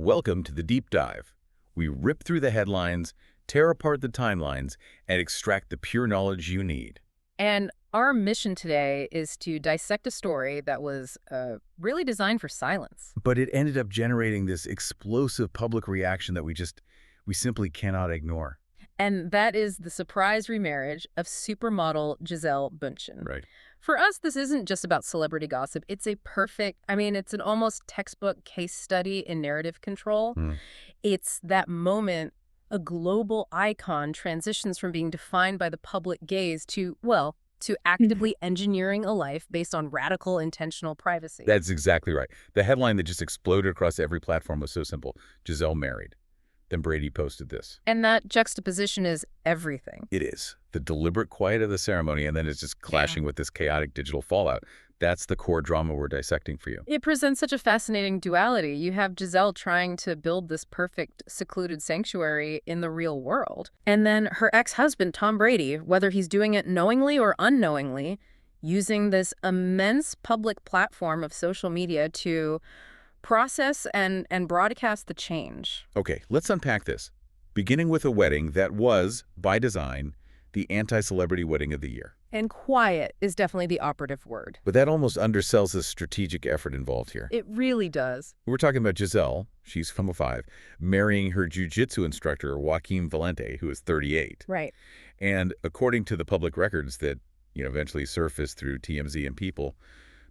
Welcome to the Deep Dive. We rip through the headlines, tear apart the timelines, and extract the pure knowledge you need. And our mission today is to dissect a story that was really designed for silence. But it ended up generating this explosive public reaction that we simply cannot ignore. And that is the surprise remarriage of supermodel Gisele Bündchen. Right. For us, this isn't just about celebrity gossip. It's it's an almost textbook case study in narrative control. It's that moment a global icon transitions from being defined by the public gaze to actively engineering a life based on radical intentional privacy. That's exactly right. The headline that just exploded across every platform was so simple. Gisele married. Then Brady posted this. And that juxtaposition is everything. It is. The deliberate quiet of the ceremony, and then it's just clashing with this chaotic digital fallout. That's the core drama we're dissecting for you. It presents such a fascinating duality. You have Gisele trying to build this perfect, secluded sanctuary in the real world. And then her ex-husband, Tom Brady, whether he's doing it knowingly or unknowingly, using this immense public platform of social media to process and broadcast the change. Okay, let's unpack this. Beginning with a wedding that was, by design, the anti-celebrity wedding of the year. And quiet is definitely the operative word. But that almost undersells the strategic effort involved here. It really does. We're talking about Gisele, she's 5, marrying her jiu-jitsu instructor, Joaquim Valente, who is 38. Right. And according to the public records that eventually surfaced through TMZ and People,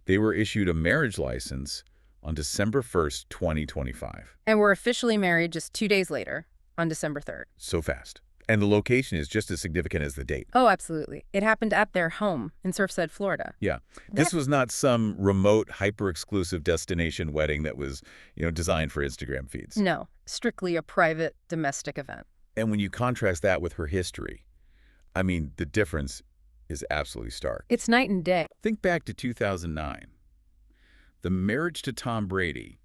they were issued a marriage license on December 1st, 2025. And were officially married just 2 days later, on December 3rd. So fast. And the location is just as significant as the date. Oh, absolutely. It happened at their home in Surfside, Florida. Yeah. This was not some remote, hyper-exclusive destination wedding that was, designed for Instagram feeds. No, strictly a private, domestic event. And when you contrast that with her history, the difference is absolutely stark. It's night and day. Think back to 2009. The marriage to Tom Brady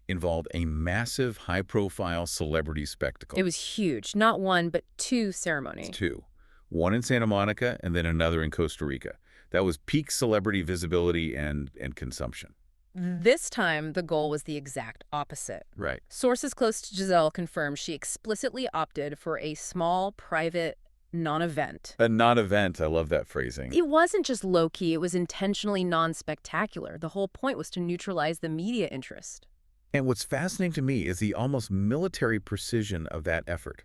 involved a massive, high-profile celebrity spectacle. It was huge. Not one, but 2 ceremonies. 2. One in Santa Monica and then another in Costa Rica. That was peak celebrity visibility and consumption. This time, the goal was the exact opposite. Right. Sources close to Gisele confirmed she explicitly opted for a small, private non-event. A non-event. I love that phrasing. It wasn't just low-key. It was intentionally non-spectacular. The whole point was to neutralize the media interest. And what's fascinating to me is the almost military precision of that effort.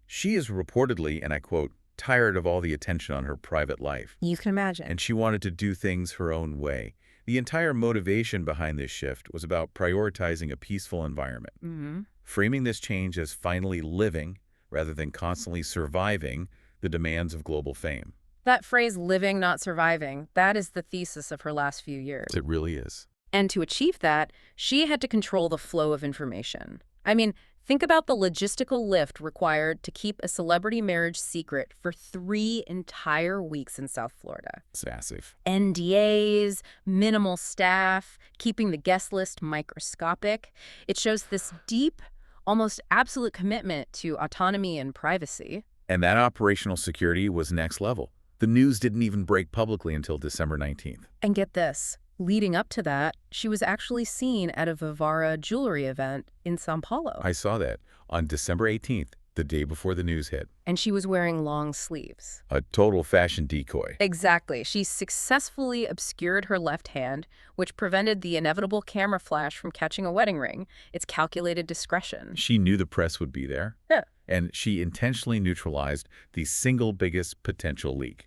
She is reportedly, and I quote, tired of all the attention on her private life. You can imagine. And she wanted to do things her own way. The entire motivation behind this shift was about prioritizing a peaceful environment. Framing this change as finally living rather than constantly surviving the demands of global fame. That phrase, living, not surviving, that is the thesis of her last few years. It really is. And to achieve that, she had to control the flow of information. Think about the logistical lift required to keep a celebrity marriage secret for 3 entire weeks in South Florida. It's massive. NDAs, minimal staff, keeping the guest list microscopic. It shows this deep, almost absolute commitment to autonomy and privacy. And that operational security was next level. The news didn't even break publicly until December 19th. And get this. Leading up to that, she was actually seen at a Vivara jewelry event in São Paulo. I saw that on December 18th, the day before the news hit. And she was wearing long sleeves. A total fashion decoy. Exactly. She successfully obscured her left hand, which prevented the inevitable camera flash from catching a wedding ring. It's calculated discretion. She knew the press would be there. Yeah. And she intentionally neutralized the single biggest potential leak.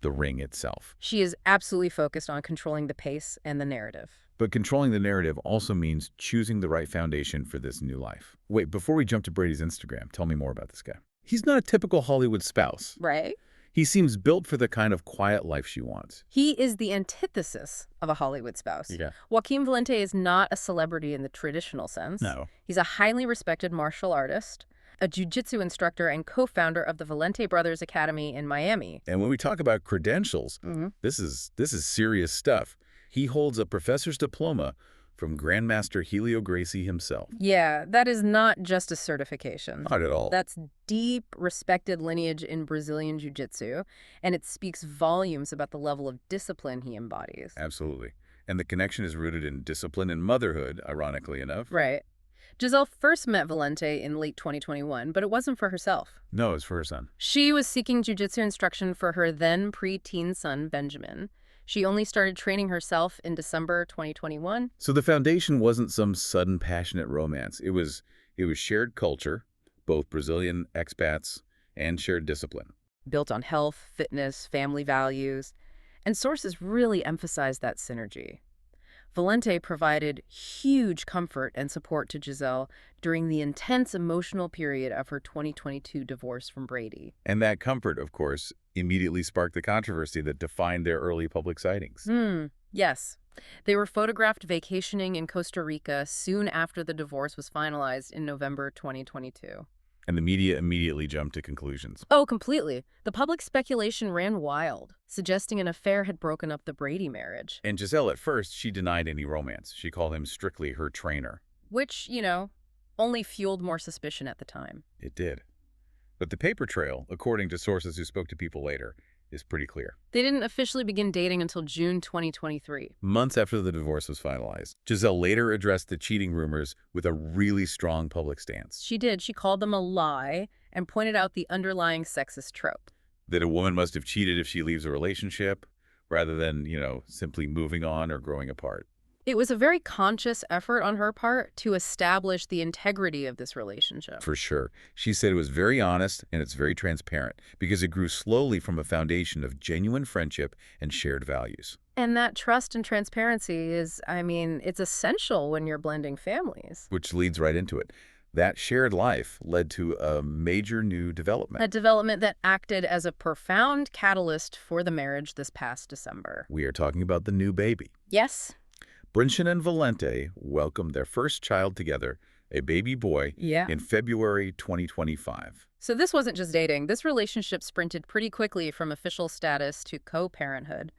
The ring itself. She is absolutely focused on controlling the pace and the narrative. But controlling the narrative also means choosing the right foundation for this new life. Wait, before we jump to Brady's Instagram, tell me more about this guy. He's not a typical Hollywood spouse. Right. He seems built for the kind of quiet life she wants. He is the antithesis of a Hollywood spouse. Yeah. Joaquim Valente is not a celebrity in the traditional sense. No. He's a highly respected martial artist, a jiu-jitsu instructor and co-founder of the Valente Brothers Academy in Miami. And when we talk about credentials, this is serious stuff. He holds a professor's diploma from Grandmaster Helio Gracie himself. Yeah, that is not just a certification. Not at all. That's deep, respected lineage in Brazilian jiu-jitsu, and it speaks volumes about the level of discipline he embodies. Absolutely. And the connection is rooted in discipline and motherhood, ironically enough. Right. Gisele first met Valente in late 2021, but it wasn't for herself. No, it's for her son. She was seeking jiu-jitsu instruction for her then pre-teen son, Benjamin. She only started training herself in December 2021. So the foundation wasn't some sudden passionate romance. It was shared culture, both Brazilian expats and shared discipline. Built on health, fitness, family values, and sources really emphasized that synergy. Valente provided huge comfort and support to Gisele during the intense emotional period of her 2022 divorce from Brady. And that comfort, of course, immediately sparked the controversy that defined their early public sightings. Yes. They were photographed vacationing in Costa Rica soon after the divorce was finalized in November 2022. And the media immediately jumped to conclusions. Oh, completely. The public speculation ran wild, suggesting an affair had broken up the Brady marriage. And Gisele, at first, she denied any romance. She called him strictly her trainer. Which, only fueled more suspicion at the time. It did. But the paper trail, according to sources who spoke to people later, is pretty clear. They didn't officially begin dating until June 2023. Months after the divorce was finalized, Gisele later addressed the cheating rumors with a really strong public stance. She did. She called them a lie and pointed out the underlying sexist trope. That a woman must have cheated if she leaves a relationship, rather than, simply moving on or growing apart. It was a very conscious effort on her part to establish the integrity of this relationship. For sure. She said it was very honest and it's very transparent because it grew slowly from a foundation of genuine friendship and shared values. And that trust and transparency is, it's essential when you're blending families. Which leads right into it. That shared life led to a major new development. A development that acted as a profound catalyst for the marriage this past December. We are talking about the new baby. Yes. Bündchen and Valente welcomed their first child together, a baby boy, in February 2025. So this wasn't just dating. This relationship sprinted pretty quickly from official status to co-parenthood.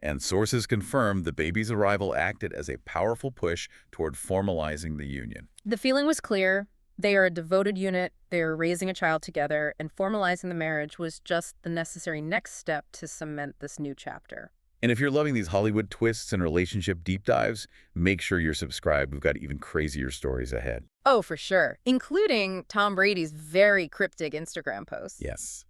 And sources confirmed the baby's arrival acted as a powerful push toward formalizing the union. The feeling was clear. They are a devoted unit. They are raising a child together, and formalizing the marriage was just the necessary next step to cement this new chapter. And if you're loving these Hollywood twists and relationship deep dives, make sure you're subscribed. We've got even crazier stories ahead. Oh, for sure, including Tom Brady's very cryptic Instagram posts. Yes.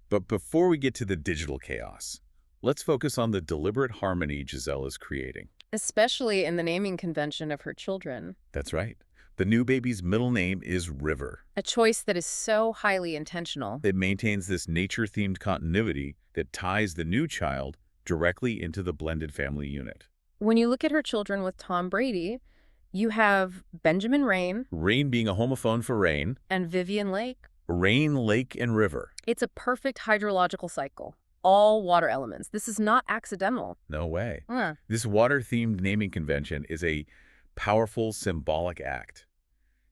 But before we get to the digital chaos, let's focus on the deliberate harmony Gisele is creating. Especially in the naming convention of her children. That's right. The new baby's middle name is River. A choice that is so highly intentional. It maintains this nature-themed continuity that ties the new child directly into the blended family unit. When you look at her children with Tom Brady, you have Benjamin Rein. Rein being a homophone for rain. And Vivian Lake. Rein, lake, and river. It's a perfect hydrological cycle. All water elements. This is not accidental. No way. This water-themed naming convention is a powerful symbolic act.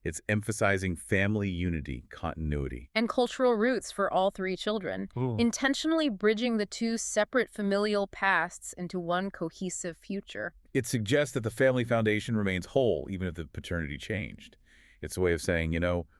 It's emphasizing family unity, continuity. And cultural roots for all three children, intentionally bridging the two separate familial pasts into one cohesive future. It suggests that the family foundation remains whole, even if the paternity changed. It's a way of saying,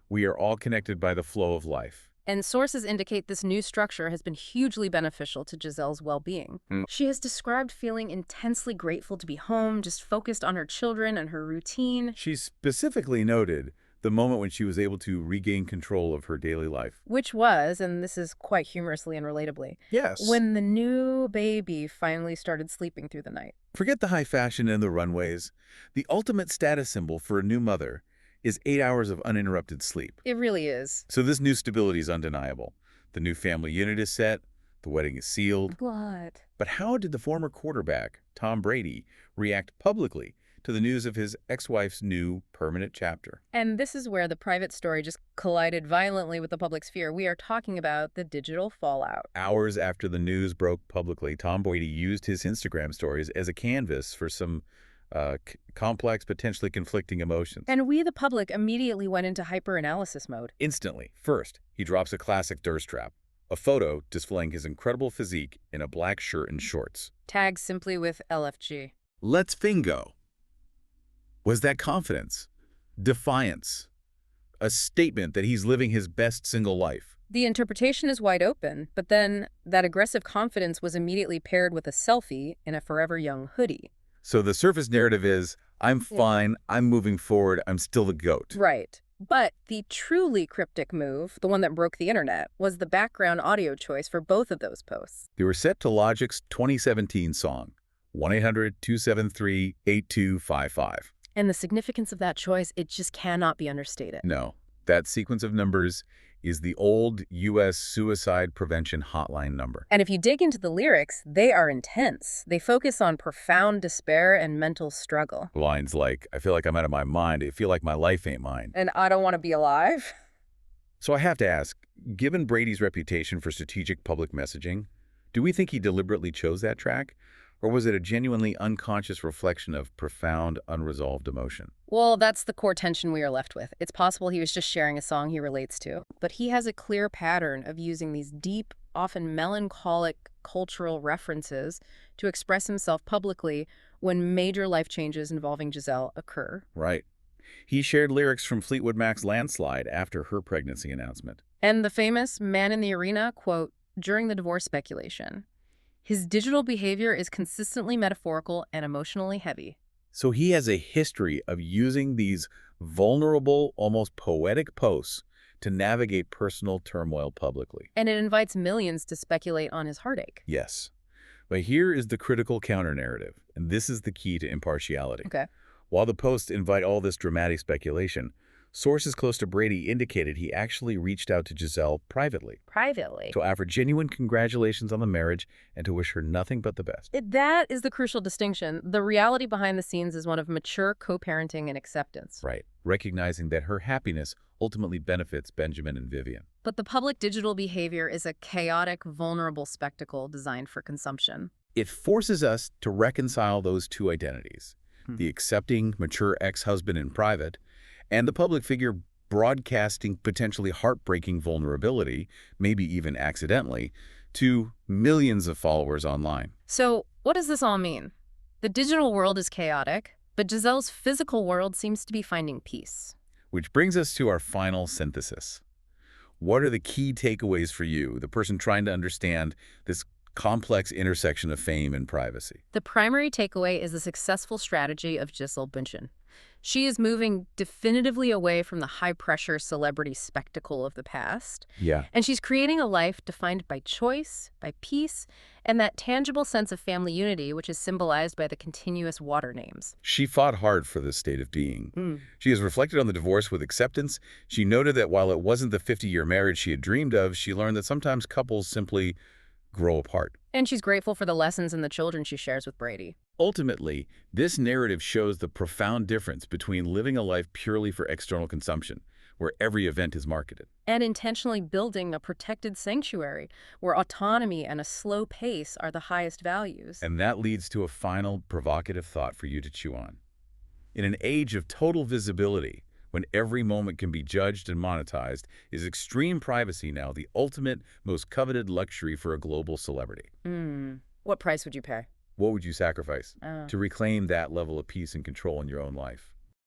we are all connected by the flow of life. And sources indicate this new structure has been hugely beneficial to Gisele's well-being. She has described feeling intensely grateful to be home, just focused on her children and her routine. She specifically noted the moment when she was able to regain control of her daily life. Which was, and this is quite humorously and relatably, yes, when the new baby finally started sleeping through the night. Forget the high fashion and the runways. The ultimate status symbol for a new mother is 8 hours of uninterrupted sleep. It really is. So this new stability is undeniable. The new family unit is set. The wedding is sealed. But how did the former quarterback, Tom Brady, react publicly to the news of his ex-wife's new permanent chapter? And this is where the private story just collided violently with the public sphere. We are talking about the digital fallout. Hours after the news broke publicly, Tom Brady used his Instagram stories as a canvas for some complex, potentially conflicting emotions. And we, the public, immediately went into hyper-analysis mode. Instantly. First, he drops a classic thirst trap, a photo displaying his incredible physique in a black shirt and shorts. Tagged simply with LFG. Let's fingo. Was that confidence? Defiance? A statement that he's living his best single life? The interpretation is wide open, but then that aggressive confidence was immediately paired with a selfie in a Forever Young hoodie. So the surface narrative is, I'm Yeah. fine. I'm moving forward. I'm still the GOAT. Right. But the truly cryptic move, the one that broke the internet, was the background audio choice for both of those posts. They were set to Logic's 2017 song, 1-800-273-8255. And the significance of that choice, it just cannot be understated. No, that sequence of numbers is the old U.S. suicide prevention hotline number. And if you dig into the lyrics, they are intense. They focus on profound despair and mental struggle. Lines like, I feel like I'm out of my mind. I feel like my life ain't mine. And I don't want to be alive. So I have to ask, given Brady's reputation for strategic public messaging, do we think he deliberately chose that track? Or was it a genuinely unconscious reflection of profound, unresolved emotion? Well, that's the core tension we are left with. It's possible he was just sharing a song he relates to, but he has a clear pattern of using these deep, often melancholic cultural references to express himself publicly when major life changes involving Gisele occur. Right. He shared lyrics from Fleetwood Mac's Landslide after her pregnancy announcement. And the famous Man in the Arena quote, during the divorce speculation. His digital behavior is consistently metaphorical and emotionally heavy. So he has a history of using these vulnerable, almost poetic posts to navigate personal turmoil publicly. And it invites millions to speculate on his heartache. Yes. But here is the critical counter-narrative, and this is the key to impartiality. Okay. While the posts invite all this dramatic speculation, sources close to Brady indicated he actually reached out to Gisele privately Privately. to offer genuine congratulations on the marriage and to wish her nothing but the best. That is the crucial distinction. The reality behind the scenes is one of mature co-parenting and acceptance. Right. Recognizing that her happiness ultimately benefits Benjamin and Vivian. But the public digital behavior is a chaotic, vulnerable spectacle designed for consumption. It forces us to reconcile those two identities, the accepting, mature ex-husband in private, and the public figure broadcasting potentially heartbreaking vulnerability, maybe even accidentally, to millions of followers online. So what does this all mean? The digital world is chaotic, but Gisele's physical world seems to be finding peace. Which brings us to our final synthesis. What are the key takeaways for you, the person trying to understand this complex intersection of fame and privacy? The primary takeaway is the successful strategy of Gisele Bündchen. She is moving definitively away from the high-pressure celebrity spectacle of the past. Yeah. And she's creating a life defined by choice, by peace, and that tangible sense of family unity, which is symbolized by the continuous water names. She fought hard for this state of being. She has reflected on the divorce with acceptance. She noted that while it wasn't the 50-year marriage she had dreamed of, she learned that sometimes couples simply grow apart. And she's grateful for the lessons and the children she shares with Brady. Ultimately, this narrative shows the profound difference between living a life purely for external consumption, where every event is marketed, and intentionally building a protected sanctuary where autonomy and a slow pace are the highest values. And that leads to a final provocative thought for you to chew on. In an age of total visibility, when every moment can be judged and monetized, is extreme privacy now the ultimate, most coveted luxury for a global celebrity? What price would you pay? What would you sacrifice to reclaim that level of peace and control in your own life?